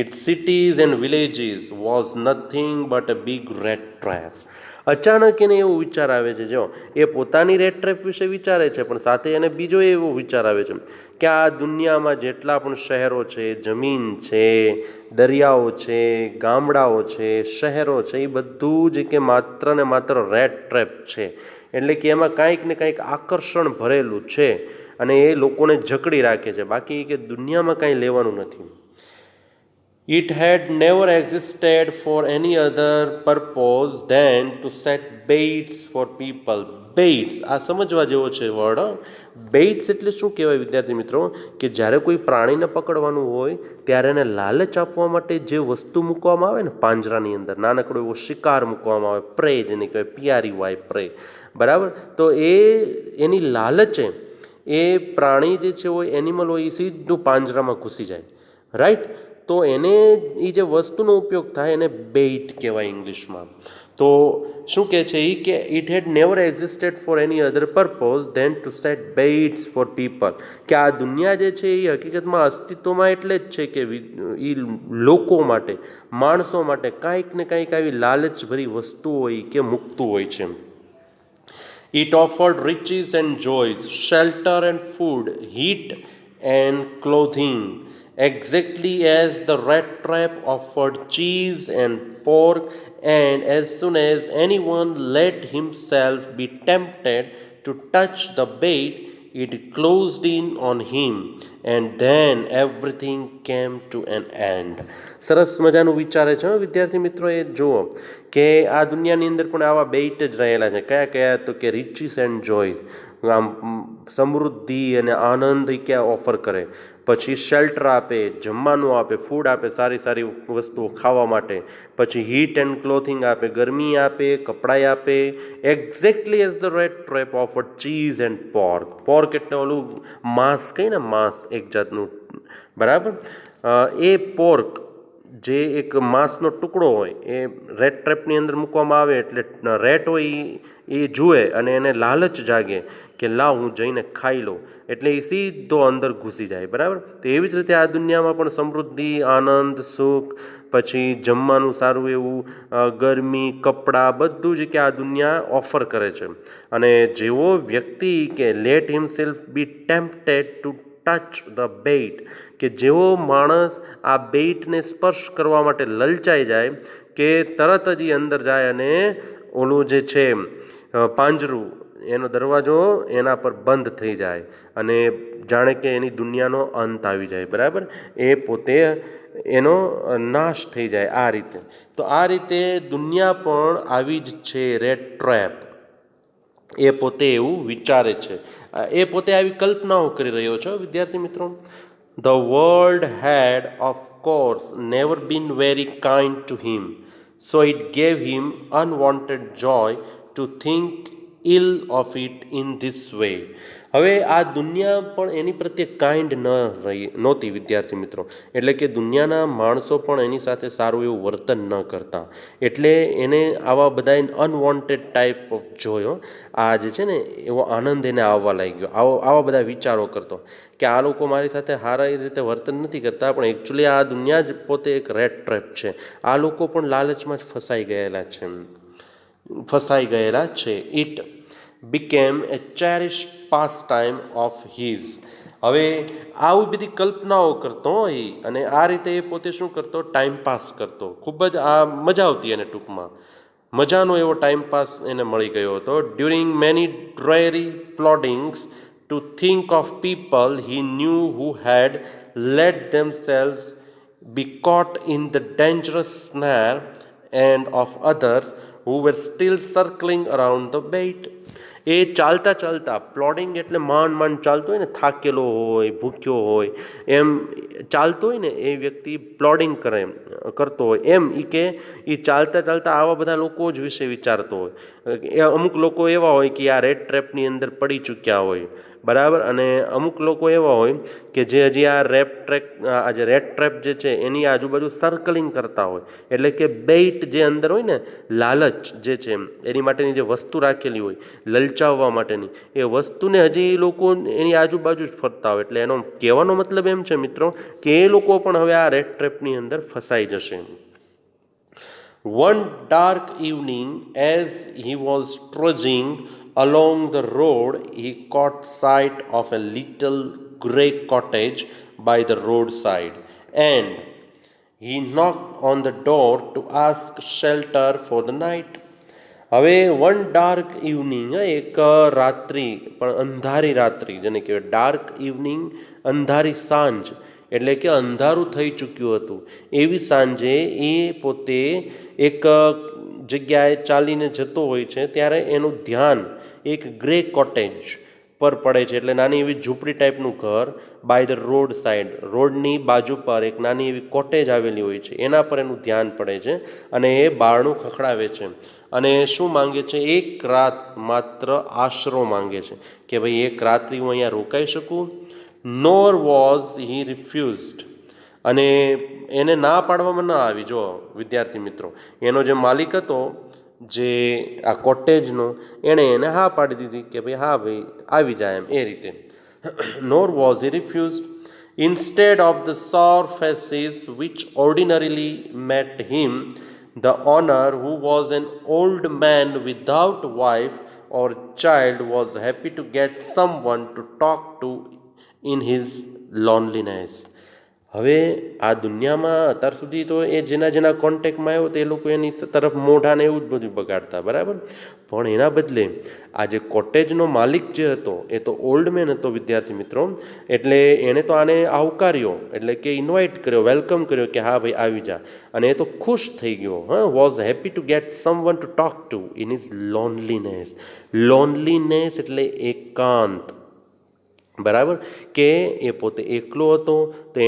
its cities and villages was nothing but a big rat trap. અચાનક એને એવો વિચાર આવે છે, જો એ પોતાની રેટ ટ્રેપ વિશે વિચારે છે, પણ સાથે એને બીજો એવો વિચાર આવે છે કે આ દુનિયામાં જેટલા પણ શહેરો છે, જમીન છે, દરિયાઓ છે, ગામડાઓ છે, શહેરો છે, એ બધું જ કે માત્ર ને માત્ર રેટ ટ્રેપ છે. એટલે કે એમાં કાંઈક ને કાંઈક આકર્ષણ ભરેલું છે અને એ લોકોને જકડી રાખે છે, બાકી કે દુનિયામાં કાંઈ લેવાનું નથી. It had never existed for any other purpose than to set baits for people. Baits, આ સમજવા જેવો છે વર્ડ. બેઇટ્સ એટલે શું કહેવાય વિદ્યાર્થી મિત્રો, કે જ્યારે કોઈ પ્રાણીને પકડવાનું હોય ત્યારે એને લાલચ આપવા માટે જે વસ્તુ મૂકવામાં આવે ને પાંજરાની અંદર, નાનકડો એવો શિકાર મૂકવામાં આવે, પ્રે જેને કહેવાય, પિયારી વાય પ્રે. બરાબર. તો એની લાલચે એ પ્રાણી જે છે હોય, એનિમલ હોય, એ સીધું પાંજરામાં ઘૂસી જાય. રાઈટ. તો એને એ જે વસ્તુનો ઉપયોગ થાય એને બેઇટ કહેવાય ઇંગ્લિશમાં. તો શું કહે છે એ, કે it had never existed for any other purpose than to set baits for people. કે આ દુનિયા જે છે એ હકીકતમાં અસ્તિત્વમાં એટલે જ છે કે એ લોકો માટે, માણસો માટે કાંઈક ને કાંઈક આવી લાલચભરી વસ્તુઓ હોય કે મૂકતું હોય છે. It offered riches and joys, shelter and food, heat and clothing, exactly as the rat trap offered cheese and pork, and as soon as anyone let himself be tempted to touch the bait, it closed in on him, and then everything came to an end. સરસ મજાનું વિચારે છે વિદ્યાર્થી મિત્રો. એ જુઓ કે આ દુનિયાની અંદર પણ આવા બેઇટ જ રહેલા છે. કયા કયા? તો કે રિચીસ એન્ડ જોઈસ, આમ સમૃદ્ધિ અને આનંદ ક્યાં ઓફર કરે. પછી શેલ્ટર આપે, જમવાનું આપે, ફૂડ આપે, સારી સારી વસ્તુઓ ખાવા માટે. પછી હીટ એન્ડ ક્લોથિંગ આપે, ગરમી આપે, કપડાં આપે. Exactly as the red trap offer cheese and pork. Pork એટલે ઓલું માંસ કહીએ ને, માંસ એક જાતનું. બરાબર. એ પોર્ક જે એક માંસનો ટુકડો હોય એ રેટ ટ્રેપની અંદર મૂકવામાં આવે, એટલે રેટ હોય એ જુએ અને એને લાલચ જાગે કે લાવ હું જઈને ખાઈ લઉં, એટલે એ સીધો અંદર ઘૂસી જાય. બરાબર. તો એવી જ રીતે આ દુનિયામાં પણ સમૃદ્ધિ, આનંદ, સુખ, પછી જમવાનું સારું એવું, ગરમી, કપડાં, બધું જ કે આ દુનિયા ઓફર કરે છે. અને જેવો વ્યક્તિ કે let himself be tempted to touch the bait, કે જેવો માણસ આ બેઇટને સ્પર્શ કરવા માટે લલચાઈ જાય, કે તરત જ એ અંદર જાય અને ઓલું જે છે પાંજરું, એનો દરવાજો એના પર બંધ થઈ જાય અને જાણે કે એની દુનિયાનો અંત આવી જાય. બરાબર. એ પોતે એનો નાશ થઈ જાય આ રીતે. તો આ રીતે દુનિયા પણ આવી જ છે, રેટ ટ્રેપ. એ પોતે એવું વિચારે છે, એ પોતે આવી કલ્પનાઓ કરી રહ્યો છે વિદ્યાર્થી મિત્રો. The world had, of course, never been very kind to him, so it gave him unwanted joy to think ill of it in this way. હવે આ દુનિયા પણ એની પ્રત્યે કાઇન્ડ ન રહી નહોતી વિદ્યાર્થી મિત્રો, એટલે કે દુનિયાના માણસો પણ એની સાથે સારું એવું વર્તન ન કરતા, એટલે એને આવા બધા અનવોન્ટેડ ટાઈપ ઓફ જોયો, આ જે છે ને એવો આનંદ એને આવવા લાગ્યો, આવા બધા વિચારો કરતો કે આ લોકો મારી સાથે સારા રીતે વર્તન નથી કરતા, પણ એકચ્યુઅલી આ દુનિયા જ પોતે એક રેટ ટ્રેપ છે, આ લોકો પણ લાલચમાં જ ફસાઈ ગયેલા છે. It became a cherished pastime of his. હવે આવી બધી કલ્પનાઓ કરતો હોય અને આ રીતે એ પોતે શું કરતો, ટાઈમ પાસ કરતો, ખૂબ જ આ મજા આવતી એને, ટૂંકમાં મજાનો એવો ટાઈમ પાસ એને મળી ગયો હતો. During many dreary ploddings to think of people he knew who had let themselves be caught in the dangerous snare and of others who were still circling around the bait. એ ચાલતા ચાલતા, પ્લોડિંગ એટલે માંડ ચાલતો હોય ને, થાકેલો હોય, ભૂખ્યો હોય, એમ ચાલતો હોય ને એ વ્યક્તિ પ્લોડિંગ કરતો હોય, એમ કે એ ચાલતા ચાલતા આવા બધા લોકો જ વિશે વિચારતો હોય. એ અમુક લોકો એવા હોય કે આ રેડ ટ્રેપની અંદર પડી ચૂક્યા હોય, બરાબર, અને અમુક લોકો એવા હોય કે જે હજી આ રેડ ટ્રેપ જે છે એની આજુબાજુ સર્કલિંગ કરતા હોય, એટલે કે બેઇટ જે અંદર હોય ને, લાલચ જે છે એની માટેની જે વસ્તુ રાખેલી હોય લલચાવવા માટેની, એ વસ્તુને હજી એ લોકો એની આજુબાજુ જ ફરતા હોય. એટલે એનો કહેવાનો મતલબ એમ છે મિત્રો કે એ લોકો પણ હવે આ રેડ ટ્રેપની અંદર ફસાઈ જશે. One dark evening, as he was trudging along the road, he caught sight of a little grey cottage by the roadside, and he knocked on the door to ask shelter for the night. હવે one dark evening, એક રાત્રિ, પણ અંધારી રાત્રિ જેને કહેવાય, dark evening, અંધારી સાંજ, એટલે કે અંધારું થઈ ચૂક્યું હતું એવી સાંજે એ પોતે એક જગ્યાએ ચાલીને જતો હોય છે, ત્યારે એનું ધ્યાન એક ગ્રે કોટેજ પર પડે છે, એટલે નાની એવી ઝૂંપડી ટાઈપનું ઘર, બાય ધ રોડ સાઈડ, રોડની બાજુ પર એક નાની એવી કોટેજ આવેલી હોય છે, એના પર એનું ધ્યાન પડે છે, અને એ બારણું ખખડાવે છે અને શું માંગે છે, એક રાત માત્ર આશરો માંગે છે કે ભાઈ એક રાત્રિ હું અહીંયા રોકાઈ શકું. નોર વોઝ હી રિફ્યુઝડ, અને એને ના પાડવામાં ન આવી. જો વિદ્યાર્થી મિત્રો, એનો જે માલિક હતો જે આ કોટેજનો, એણે એને હા પાડી દીધી કે ભાઈ હા ભાઈ આવી જાય એમ, એ રીતે. Nor was he refused. Instead of the sour faces which ordinarily met him, the owner, who was an old man without wife or child, was happy to get someone to talk to in his loneliness. હવે આ દુનિયામાં અત્યાર સુધી તો એ જેના કોન્ટેક્ટમાં આવ્યો તો એ લોકો એની તરફ મોઢાને એવું જ બધું બગાડતા, બરાબર, પણ એના બદલે આ જે કોટેજનો માલિક જે હતો એ તો ઓલ્ડ મેન હતો વિદ્યાર્થી મિત્રો, એટલે એણે તો આને આવકાર્યો, એટલે કે ઇન્વાઇટ કર્યો, વેલકમ કર્યો કે હા ભાઈ આવી જા, અને એ તો ખુશ થઈ ગયો. Was happy to gate someone to talk to in his loneliness. Loneliness એટલે એકાંત, બરાબર, કે એ પોતે એકલો હતો તો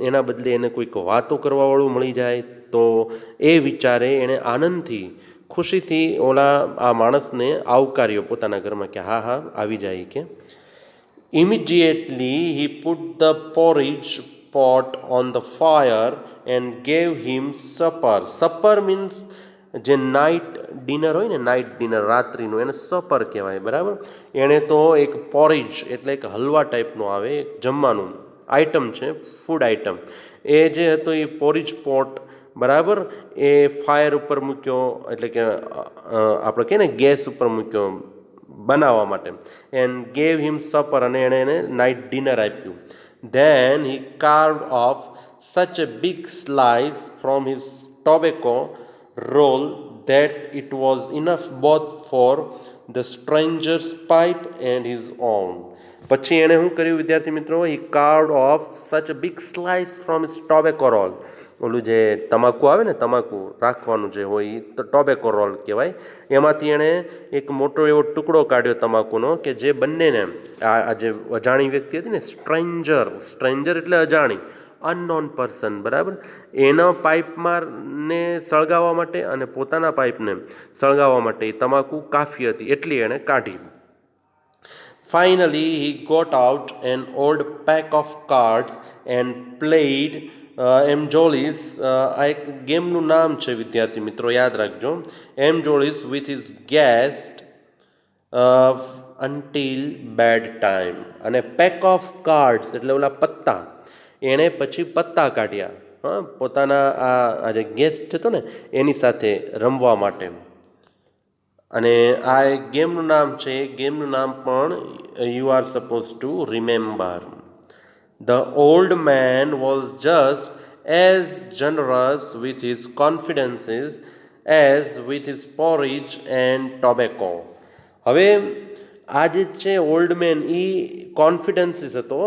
એના બદલે એને કોઈક વાતો કરવાવાળું મળી જાય તો એ વિચારે એણે આનંદથી, ખુશીથી આ માણસને આવકાર્યો પોતાના ઘરમાં કે હા હા આવી જાય. કે Immediately he put the porridge pot on the fire and gave him supper. Supper means જે નાઇટ ડિનર હોય ને, નાઇટ ડિનર રાત્રિનું, એને સપર કહેવાય, બરાબર. એણે તો એક પોરીજ એટલે એક હલવા ટાઈપનો આવે, જમવાનું આઈટમ છે, ફૂડ આઈટમ, એ જે હતો એ પોરીજ પોટ, બરાબર, એ ફાયર ઉપર મૂક્યો, એટલે કે આપણે કહીએ ને ગેસ ઉપર મૂક્યો બનાવવા માટે. એન્ડ ગેવ હિમ સપર, અને એણે એને નાઇટ ડિનર આપ્યું. Then he carved off such a big slice from his tobacco roll that it was enough both for the stranger's pipe and his own. પછી એણે શું કર્યું વિદ્યાર્થી મિત્રો, he carved off such a big slice from his tobacco roll. ઓલું જે તમાકુ આવે ને, તમાકુ રાખવાનું જે હોય એ તો ટોબેકો રોલ કહેવાય, એમાંથી એણે એક મોટો એવો ટુકડો કાઢ્યો તમાકુનો કે જે બંનેને, આ જે અજાણી વ્યક્તિ હતી ને, સ્ટ્રેન્જર એટલે અજાણી, અનનોન પર્સન, બરાબર, એના પાઇપમાં ને સળગાવવા માટે અને પોતાના પાઇપને સળગાવવા માટે એ તમાકુ કાફી હતી, એટલી એણે કાઢી. Finally, he got out an old pack of cards and played એમ જોલીસ. આ એક ગેમનું નામ છે વિદ્યાર્થી મિત્રો, યાદ રાખજો. એમ jolis which is guest until bed time. અને પેક ઓફ કાર્ડ્સ એટલે ઓલા પત્તા, એણે પછી પત્તા કાઢ્યા, હા, પોતાના આ જે ગેસ્ટ હતો ને એની સાથે રમવા માટે. અને આ એક ગેમનું નામ છે, ગેમનું નામ પણ you are suppose two remember. The old man was just as generous with his confidences as with his porridge and tobacco. હવે આ જે છે ઓલ્ડ મેન, એ કોન્ફિડન્સીસ હતો.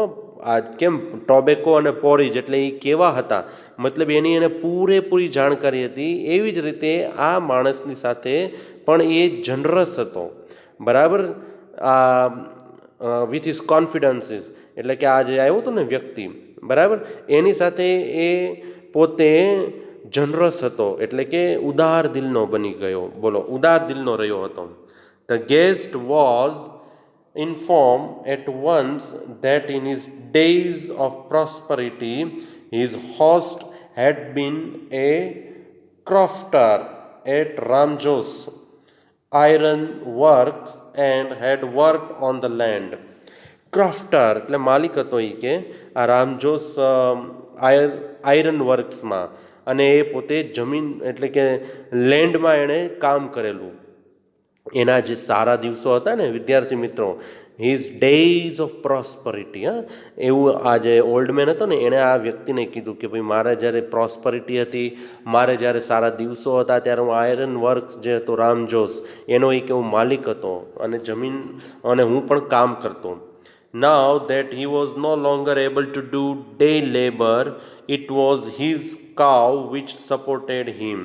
આ કેમ ટોબેકો અને પોરીજ એટલે એ કેવા હતા, મતલબ એની એને પૂરેપૂરી જાણકારી હતી. એવી જ રીતે આ માણસની સાથે પણ એ જનરસ હતો, બરાબર. આ વિથ હિઝ કોન્ફિડન્સીસ એટલે કે આ જે આવ્યો હતો ને વ્યક્તિ, બરાબર, એની સાથે એ પોતે જનરસ હતો, એટલે કે ઉદાર દિલનો બની ગયો. બોલો, ઉદાર દિલનો રહ્યો હતો. The guest was informed at once that in his days of prosperity his host had been a crofter at Ramjos iron works and had worked on the land. ક્રાફ્ટર એટલે માલિક હતો એ કે આ રામજોસ આયરન વર્ક્સમાં, અને એ પોતે જમીન એટલે કે લેન્ડમાં એણે કામ કરેલું. એના જે સારા દિવસો હતા ને વિદ્યાર્થી મિત્રો, હિઝ ડેઝ ઓફ પ્રોસ્પરિટી, હા, એવું આ જે ઓલ્ડ મેન હતો ને એણે આ વ્યક્તિને કીધું કે ભાઈ મારે જ્યારે પ્રોસ્પરિટી હતી, મારે જ્યારે સારા દિવસો હતા, ત્યારે હું આયરન વર્ક્સ જે હતો રામજોસ એનો એક એવો માલિક હતો, અને જમીન અને હું પણ કામ કરતો. Now that he was no longer able to do day labor, it was his cow which supported him.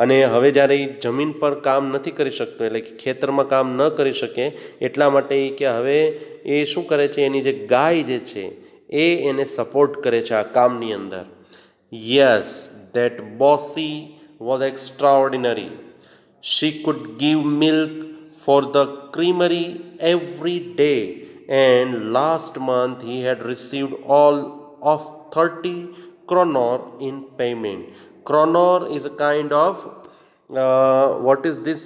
અને હવે જ્યારે એ જમીન પર કામ નથી કરી શકતો, એટલે કે ખેતરમાં કામ ન કરી શકે, એટલા માટે એ કે હવે એ શું કરે છે, એની જે ગાય જે છે એ એને સપોર્ટ કરે છે આ કામની અંદર. Yes, that Bossy was extraordinary. She could give milk for the creamery every day, and last month he had received all of 30 kronor in payment. Kronor is a kind of what is this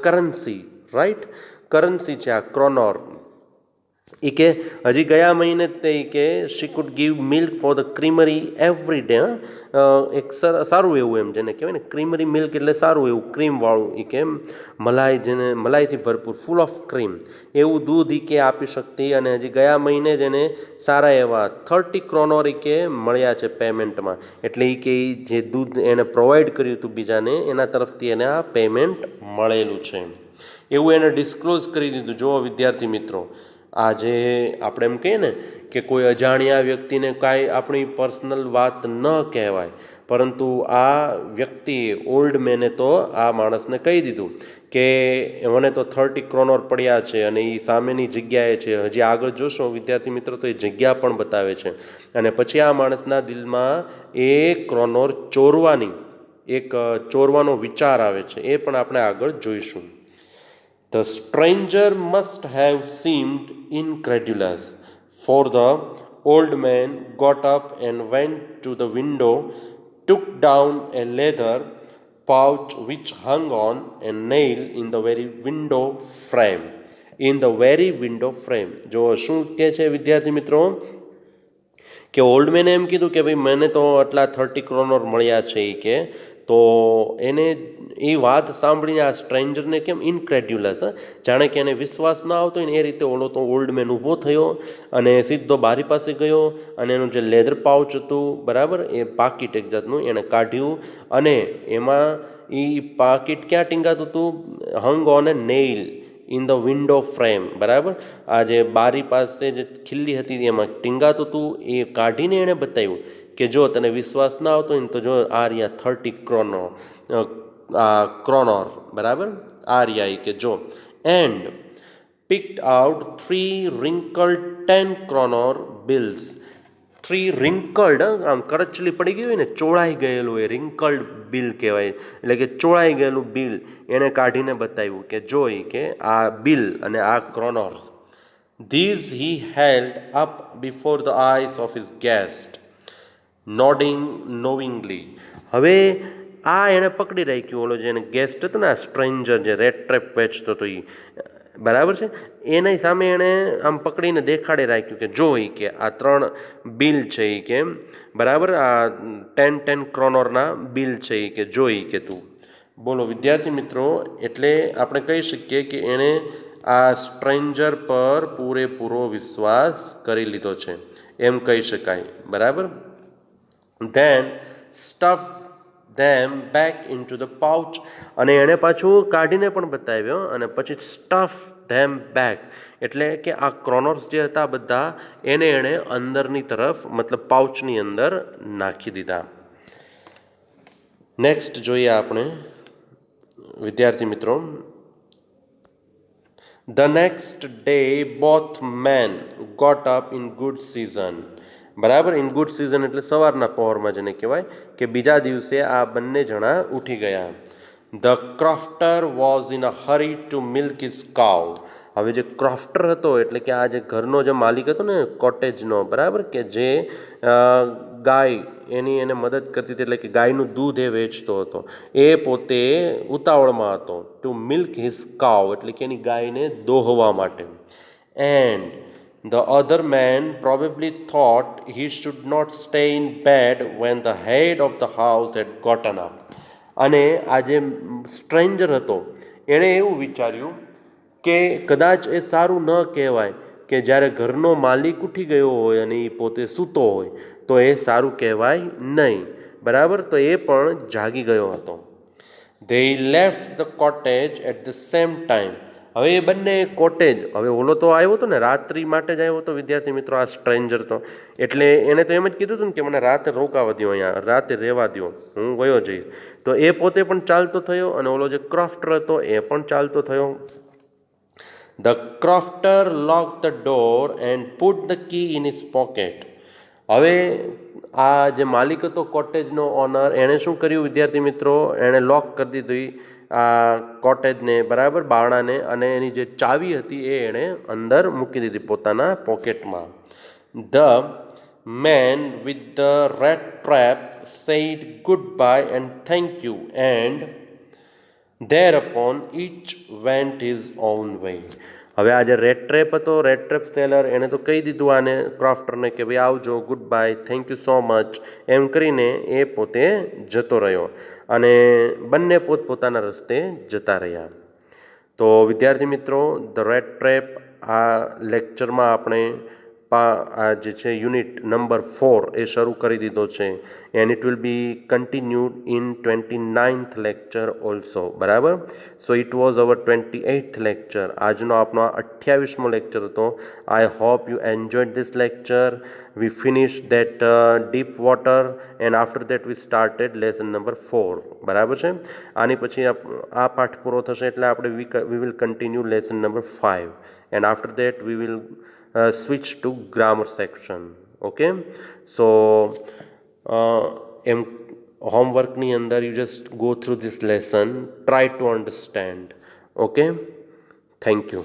currency, right? Currency છે આ ક્રોનોર. એ કે હજી ગયા મહિને જ તે કે she could give milk for the creamery every day. એક સારું એવું એમ જેને કહેવાય ને ક્રીમરી મિલ્ક એટલે સારું એવું ક્રીમવાળું, એ કે મલાઈ, જેને મલાઈથી ભરપૂર, ફૂલ ઓફ ક્રીમ, એવું દૂધ એ કે આપી શકતી. અને હજી ગયા મહિને જ એને સારા એવા 30 ક્રોનોર એ કે મળ્યા છે પેમેન્ટમાં. એટલે એ કે જે દૂધ એને પ્રોવાઈડ કર્યું હતું બીજાને, એના તરફથી એને આ પેમેન્ટ મળેલું છે, એવું એને ડિસ્ક્લોઝ કરી દીધું. જુઓ વિદ્યાર્થી મિત્રો, આજે આપણે એમ કહીએ ને કે કોઈ અજાણ્યા વ્યક્તિને કાંઈ આપણી પર્સનલ વાત ન કહેવાય, પરંતુ આ વ્યક્તિએ ઓલ્ડ મેને તો આ માણસને કહી દીધું કે મને તો 30 ક્રોનોર પડ્યા છે, અને એ સામેની જગ્યાએ છે. હજી આગળ જોશો વિદ્યાર્થી મિત્રો તો એ જગ્યા પણ બતાવે છે. અને પછી આ માણસના દિલમાં એ ક્રોનોર ચોરવાનો વિચાર આવે છે, એ પણ આપણે આગળ જોઈશું. The stranger must have seemed incredulous, for the old man got up and went to the window, took down a leather pouch which hung on a nail in the very window frame. In the very window frame. જો શું કહે છે વિદ્યાર્થી મિત્રો કે old મેને એમ કીધું કે ભાઈ મને તો આટલા 30 ક્રોનોર મળ્યા છે એ કે, તો એને એ વાત સાંભળીને આ સ્ટ્રેન્જરને કેમ ઇનક્રેડ્યુલસ, જાણે કે એને વિશ્વાસ ના આવતો હોય ને એ રીતે ઓલો તો ઓલ્ડ મેન ઊભો થયો અને સીધો બારી પાસે ગયો, અને એનું જે લેધર પાઉચ હતું, બરાબર, એ પાકીટ એક જાતનું એણે કાઢ્યું, અને એમાં એ પાકીટ ક્યાં ટીંગાતું હતું, hung on A nail in the window frame, બરાબર, આ જે બારી પાસે જે ખિલ્લી હતી એમાં ટીંગાતું હતું. એ કાઢીને એણે બતાવ્યું કે જો તને વિશ્વાસ ના આવતો હોય ને તો જો આ રહ્યા 30 ક્રોનોર, બરાબર, આ રહ્યા કે જો. And picked out 3 wrinkled 10 kronor bills. Three wrinkled, આમ કરચલી પડી ગઈ હોય ને, ચોળાઈ ગયેલું એ રિંકલ્ડ બિલ કહેવાય, એટલે કે ચોળાઈ ગયેલું બિલ એણે કાઢીને બતાવ્યું કે જોઈ કે આ બિલ અને આ kronors. These he held up before the eyes of his guest, nodding knowingly. હવે આ એણે પકડી રાખ્યું, ઓલો જે ગેસ્ટ હતો ને, આ સ્ટ્રેન્જર જે રેડ ટ્રેપ વેચતો હતો એ, બરાબર છે, એની સામે એણે આમ પકડીને દેખાડી રાખ્યું કે જોઈ કે આ 3 બિલ છે એ કે, બરાબર, આ 10 ક્રોનોરના બિલ છે એ કે જોઈ કે તું. બોલો વિદ્યાર્થી મિત્રો, એટલે આપણે કહી શકીએ કે એણે આ સ્ટ્રેન્જર પર પૂરેપૂરો વિશ્વાસ કરી લીધો છે, એમ કહી શકાય, બરાબર. Then stuff them back into the pouch, અને એણે પાછું કાઢીને પણ બતાવ્યો, અને પછી સ્ટફ ધેમ બેક, એટલે કે આ ક્રોનોર્સ જે હતા બધા એને એણે અંદરની તરફ, મતલબ પાઉચની અંદર નાખી દીધા. નેક્સ્ટ જોઈએ આપણે વિદ્યાર્થી મિત્રો. The next day both men got up in good season. બરાબર, ઇન ગુડ સિઝન એટલે સવારના પહોરમાં જેને કહેવાય, કે બીજા દિવસે આ બંને જણા ઉઠી ગયા. The crofter was in a hurry to milk his cow. હવે જે ક્રોફ્ટર હતો એટલે કે આ જે ઘરનો જે માલિક હતો ને કોટેજનો, બરાબર, કે જે ગાય એને મદદ કરતી હતી, એટલે કે ગાયનું દૂધ એ વેચતો હતો, એ પોતે ઉતાવળમાં હતો. ટુ મિલ્ક હિઝ કાઉ એટલે કે એની ગાયને દોહવા માટે. And the other man probably thought he should not stay in bed when the head of the house had gotten up. અને આ જે સ્ટ્રેન્જર હતો એણે એવું વિચાર્યું કે કદાચ એ સારું ન કહેવાય કે જ્યારે ઘરનો માલિક ઉઠી ગયો હોય અને એ પોતે સૂતો હોય તો એ સારું કહેવાય નહીં, બરાબર. તો એ પણ જાગી ગયો હતો. They left the cottage at the same time. હવે એ બંને કોટેજ, હવે ઓલો તો આવ્યો હતો ને રાત્રિ માટે જ આવ્યો હતો વિદ્યાર્થી મિત્રો, આ સ્ટ્રેન્જર તો, એટલે એને તો એમ જ કીધું હતું ને કે મને રાતે રોકાવા દો, અહીંયા રાતે રહેવા દો, હું ગયો જઈશ. તો એ પોતે પણ ચાલતો થયો અને ઓલો જે ક્રોફ્ટર હતો એ પણ ચાલતો થયો. The crofter lock the door and put the key in his pocket. હવે આ જે માલિક હતો કોટેજનો ઓનર, એણે શું કર્યું વિદ્યાર્થી મિત્રો, એણે લોક કરી દીધી આ કોટેજને, બરાબર, બારણાને, અને એની જે ચાવી હતી એ એણે અંદર મૂકી દીધી પોતાના પોકેટમાં. The man with the red trap said goodbye and thank you and thereupon each went his own way. હવે આ જે રેડ ટ્રેપ હતો, રેડ ટ્રેપ સેલર, એણે તો કહી દીધું આને ક્રાફ્ટરને કે ભાઈ આવજો, goodbye, thank you so much, એમ કરીને એ પોતે જતો રહ્યો અને બંને પોતપોતાના રસ્તે જતા રહ્યા. તો વિદ્યાર્થી મિત્રો, ધ રેડ ટ્રેપ આ લેક્ચરમાં આપણે આ જે છે યુનિટ નંબર 4 એ શરૂ કરી દીધો છે, and it will be continued in 29th lecture also, બરાબર. So it was our 28th lecture. આજનો આપણો 28મો લેક્ચર હતો. I hope you enjoyed this lecture. We finish that deep water and after that we started lesson number 4, બરાબર છે. આની પછી આ પાઠ પૂરો થશે એટલે આપણે we will continue lesson number 5 and after that we will switch to grammar section. Okay, so homework ની અંદર you just go through this lesson, try to understand. Okay, thank you.